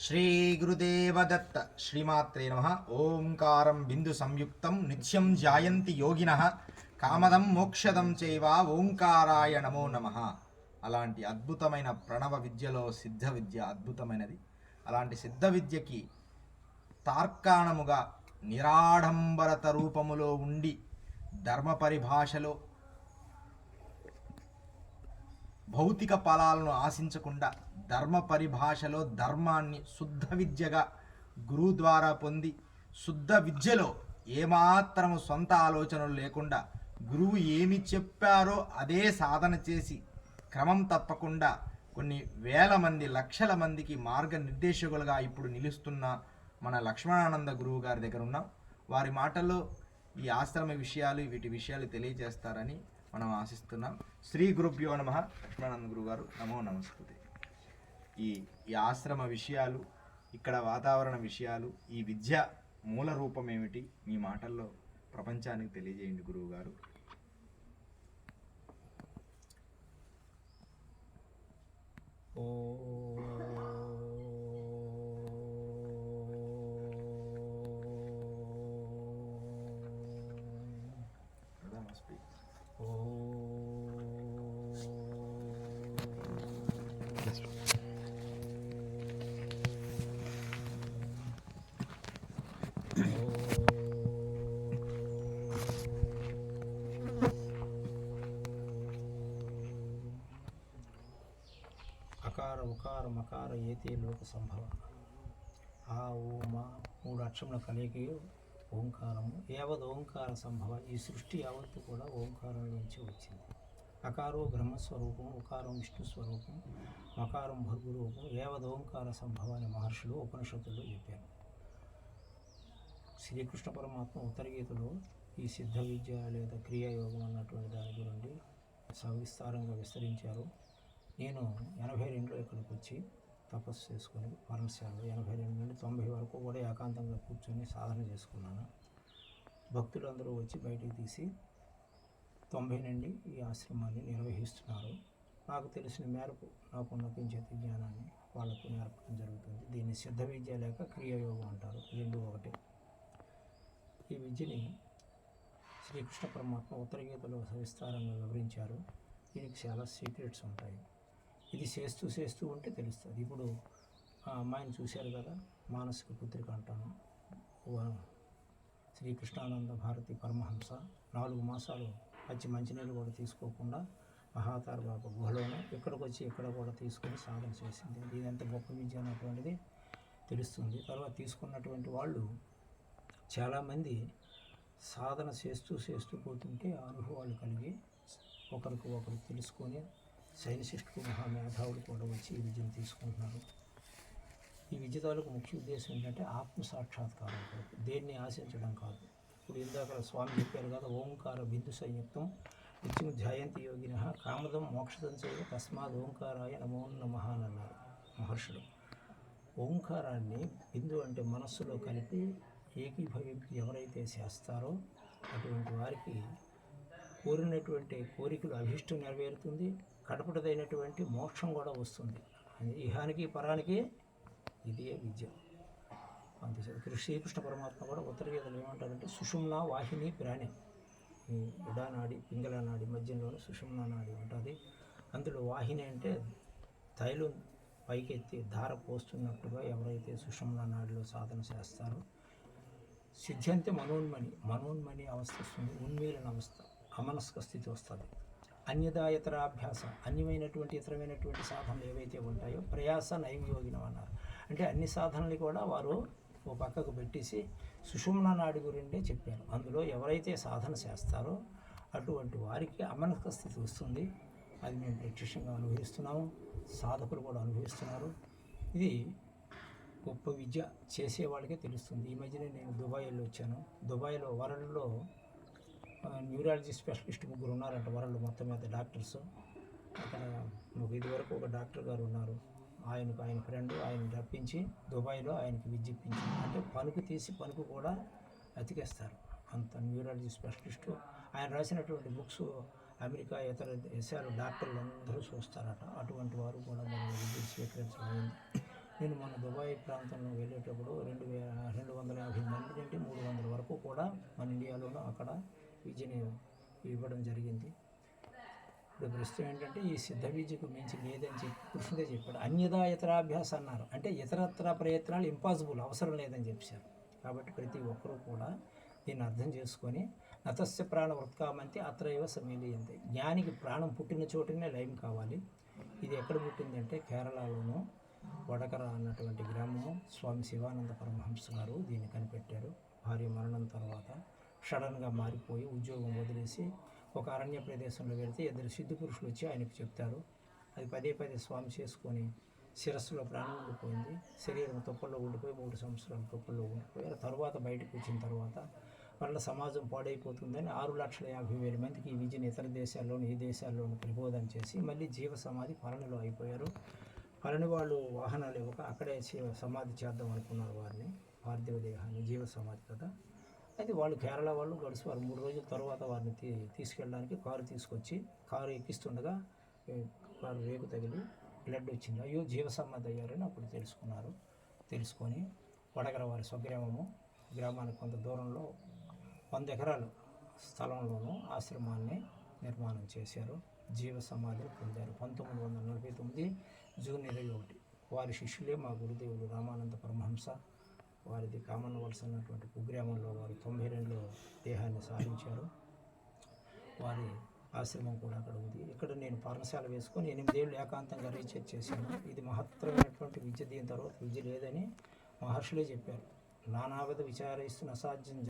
శ్రీ గురుదేవదత్త శ్రీమాత్రే నమః. ఓంకారం బిందు సంయుక్తం నిత్యం జాయంతి యోగినః కామదం మోక్షదం చైవ ఓంకారాయ నమో నమః. అలాంటి అద్భుతమైన ప్రణవ విద్యలో సిద్ధ విద్య అద్భుతమైనది. అలాంటి సిద్ధ విద్యకి తార్కాణముగా నిరాడంబరత రూపములో ఉండి ధర్మ పరిభాషలో భౌతిక ఫలాలను ఆశించకుండా ధర్మ పరిభాషలో ధర్మాన్ని శుద్ధ విద్యగా గురువు ద్వారా పొంది శుద్ధ విద్యలో ఏమాత్రము సొంత ఆలోచనలు లేకుండా గురువు ఏమి చెప్పారో అదే సాధన చేసి క్రమం తప్పకుండా కొన్ని వేల మంది లక్షల మందికి మార్గనిర్దేశకులుగా ఇప్పుడు నిలుస్తున్న మన లక్ష్మణానంద గురువు గారి దగ్గర ఉన్నాం. వారి మాటల్లో ఈ ఆశ్రమ విషయాలు వీటి విషయాలు తెలియజేస్తారని మనం ఆశిస్తున్నాం. శ్రీ గురుభ్యో నమః. లక్ష్మణానంద గురువు గారు నమో నమస్కృతి. ఈ ఆశ్రమ విషయాలు, ఇక్కడ వాతావరణ విషయాలు, ఈ విద్య మూల రూపం ఏమిటి మీ మాటల్లో ప్రపంచానికి తెలియజేయండి గురువు గారు. అకార ఉకార మకార ఏతే లోక సంభవ. ఆ ఓ మా మూడు అక్షరముల కలిగి ఓంకారము యావత్ ఓంకార సంభవ. ఈ సృష్టి యావత్తు కూడా ఓంకారం నుంచి వచ్చింది. అకారో బ్రహ్మస్వరూపం, ఉకారం విష్ణు స్వరూపం, మకారం భర్గురూపం, యావత్ ఓంకార సంభవ అని మహర్షులు ఉపనిషత్తుల్లో చెప్పారు. శ్రీకృష్ణ పరమాత్మ ఉత్తరగీతలో ఈ సిద్ధ విద్య లేదా క్రియాయోగం అన్నటువంటి దాని గురించి సవిస్తారంగా విస్తరించారు. నేను 82లో ఇక్కడికి వచ్చి తపస్సు చేసుకొని పరమశాలలో 82 నుండి 90 వరకు కూడా ఏకాంతంగా కూర్చొని సాధన చేసుకున్నాను. భక్తులందరూ వచ్చి బయటికి తీసి 90 నుండి ఈ ఆశ్రమాన్ని నిర్వహిస్తున్నారు. నాకు తెలిసిన మేరకు నాకు ఉన్నతించేతి జ్ఞానాన్ని వాళ్లకు నేర్పడం జరుగుతుంది. దీన్ని సిద్ధ విద్య లేక క్రియాయోగం అంటారు, రెండు ఒకటే. ఈ విద్యని శ్రీకృష్ణ పరమాత్మ ఉత్తరగీతలో సవిస్తారంగా వివరించారు. దీనికి చాలా సీక్రెట్స్ ఉంటాయి. ఇది చేస్తూ ఉంటే తెలుస్తుంది. ఇప్పుడు ఆ అమ్మాయిని చూశారు కదా, మానసిక పుత్రిక అంటాను, శ్రీకృష్ణానంద భారతి పరమహంస 4 మాసాలు మంచినీళ్ళు కూడా తీసుకోకుండా మహాతార బాబా గుహలోనే ఇక్కడికి వచ్చి ఇక్కడ కూడా తీసుకొని సాధన చేసింది. దీని ఎంత గొప్ప విద్య అన్నటువంటిది తెలుస్తుంది. తర్వాత తీసుకున్నటువంటి వాళ్ళు చాలామంది సాధన చేస్తూ పోతుంటే అనుభవాలు కలిగి ఒకరికి ఒకరు తెలుసుకొని సైన్సిస్టులు మహామేధావులు కూడా వచ్చి ఈ విద్యను తీసుకుంటున్నారు. ఈ విద్య తాలూకు ముఖ్య ఉద్దేశం ఏంటంటే ఆత్మ సాక్షాత్కారం కొరకు, దేన్ని ఆశించడం కాదు. ఇప్పుడు ఇందాక స్వామి చెప్పారు కదా, ఓంకార బిందు సంయుక్తం నిత్యం ధ్యాయంతి యోగినః కామదం మోక్షదం చైవ తస్మాత్ ఓంకారాయ నమో నమః అని అన్నారు మహర్షులు. ఓంకారాన్ని బిందు అంటే మనస్సులో కలిపి ఏకీభవించి ఎవరైతే చేస్తారో అటువంటి వారికి కోరినటువంటి కోరికలు అభిష్టం నెరవేరుతుంది, కడపటదైనటువంటి మోక్షం కూడా వస్తుంది. ఇహానికి పరానికి ఇదే విద్య. అంతే. శ్రీకృష్ణ పరమాత్మ కూడా ఉత్తరగీతలు ఏమంటారంటే సుషుమ్నా వాహిని ప్రాణి, ఈ ఇడానాడి పింగళ నాడి మధ్యలోనే సుషుమ్నా నాడి ఉంటుంది. అందులో వాహిని అంటే తైలం పైకెత్తి ధార పోస్తున్నట్టుగా ఎవరైతే సుషుమ్నా నాడిలో సాధన చేస్తారో సిద్ధ్యంతే మనోన్మణి అవస్థ వస్తుంది, ఉన్మీలన అవస్థ, అమనస్క స్థితి వస్తుంది. అన్యదాయతరాభ్యాస, అన్యమైనటువంటి ఇతరమైనటువంటి సాధనలు ఏవైతే ఉంటాయో ప్రయాస నైవయోగినం అన్నారు. అంటే అన్ని సాధనలు కూడా వారు ఓ పక్కకు పెట్టేసి సుషుమ్నా నాడి గురిండే చెప్పారు. అందులో ఎవరైతే సాధన చేస్తారో అటువంటి వారికి అమనస్క స్థితి వస్తుంది. అది మేము ప్రత్యక్షంగా అనుభవిస్తున్నాము, సాధకులు కూడా అనుభవిస్తున్నారు. ఇది గొప్ప విద్య, చేసేవాళ్ళకే తెలుస్తుంది. ఈ మధ్యనే నేను దుబాయ్ వెళ్ళి వచ్చాను. దుబాయ్లో వరల్డ్లో న్యూరాలజీ స్పెషలిస్ట్ 3 ఉన్నారంట వరల్డ్ మొత్తం మీద డాక్టర్స్. అక్కడ ఇదివరకు ఒక డాక్టర్ గారు ఉన్నారు, ఆయన ఫ్రెండ్ ఆయన రప్పించి దుబాయ్లో ఆయనకి విద్య ఇప్పించింది. అంటే పలుకు తీసి పలుకు కూడా అతికేస్తారు, అంత న్యూరాలజీ స్పెషలిస్టు. ఆయన రాసినటువంటి బుక్స్ అమెరికా ఇతర దేశాలు డాక్టర్లు అందరూ చూస్తారట. అటువంటి వారు కూడా మనం విద్య స్వీకరించడం. నేను మన దుబాయ్ ప్రాంతంలో వెళ్ళేటప్పుడు 250 మంది నుండి 300 వరకు కూడా మన ఇండియాలోనూ అక్కడ విద్యని ఇవ్వడం జరిగింది. ఇప్పుడు ప్రశ్న ఏంటంటే ఈ సిద్ధ విద్యకు మించి లేదని చెప్పి కృష్ణుడే చెప్పాడు. అన్యదా ఇతరాభ్యాస అన్నారు, అంటే ఇతరత్ర ప్రయత్నాలు ఇంపాసిబుల్, అవసరం లేదని చెప్పారు. కాబట్టి ప్రతి ఒక్కరూ కూడా దీన్ని అర్థం చేసుకొని నతస్య ప్రాణ వృత్కామంతి అత్రైవ సమీలియంతే. జ్ఞానికి ప్రాణం పుట్టిన చోటనే లయం కావాలి. ఇది ఎక్కడ పుట్టిందంటే కేరళలోనూ వడకర అన్నటువంటి గ్రామము. స్వామి శివానంద పరమహంస గారు దీన్ని కనిపెట్టారు. భార్య మరణం తర్వాత సడన్గా మారిపోయి ఉద్యోగం వదిలేసి ఒక అరణ్య ప్రదేశంలో వెళితే 2 సిద్ధ పురుషులు వచ్చి ఆయనకు చెప్తారు. అది పదే స్వామి చేసుకొని శిరస్సులో ప్రాణం ఉండిపోయింది. శరీరం తుప్పల్లో ఉండిపోయి 3 సంవత్సరాలు తుప్పల్లో ఉండిపోయారు. తర్వాత బయటకు వచ్చిన తర్వాత వాళ్ళ సమాజం పాడైపోతుందని 6,50,000 మందికి ఈ విద్యను ఇతర దేశాల్లోనూ ఈ దేశాల్లోనూ ప్రబోధన చేసి మళ్ళీ జీవ సమాధి పళనిలో అయిపోయారు. పళని వాళ్ళు వాహనాలు ఇవ్వక అక్కడే సమాధి చేద్దాం అనుకున్నారు వారిని, పార్థివ దేహాన్ని, జీవ సమాధి కదా. అయితే వాళ్ళు కేరళ వాళ్ళు గడిచివారు 3 రోజుల తర్వాత వారిని తీసుకెళ్ళడానికి కారు తీసుకొచ్చి కారు ఎక్కిస్తుండగా కారు రేకు తగిలి బ్లడ్ వచ్చింది. అయ్యో జీవ సమాధి అయ్యారని అప్పుడు తెలుసుకొని వడగర వారి స్వగ్రామము, గ్రామానికి కొంత దూరంలో 100 ఎకరాల స్థలంలోనూ ఆశ్రమాన్ని నిర్మాణం చేశారు. జీవ సమాధిని పొందారు. 1949 జూన్ 21 వారి శిష్యులే మా గురుదేవుడు రామానంద పరమహంస. వారిది కామన్వలస అన్నటువంటి కుగ్రామంలో వారు 92లో దేహాన్ని సాధించారు. వారి ఆశ్రమం కూడా అక్కడ ఉంది. ఇక్కడ నేను పర్ణశాల వేసుకొని 8 ఏళ్ళు ఏకాంతంగా రీసెర్చ్ చేశాను. ఇది మహత్తరమైనటువంటి విద్య, దీని తర్వాత విద్య లేదని మహర్షులే చెప్పారు. నానావిధ విచారిస్తున్న అసాధ్యం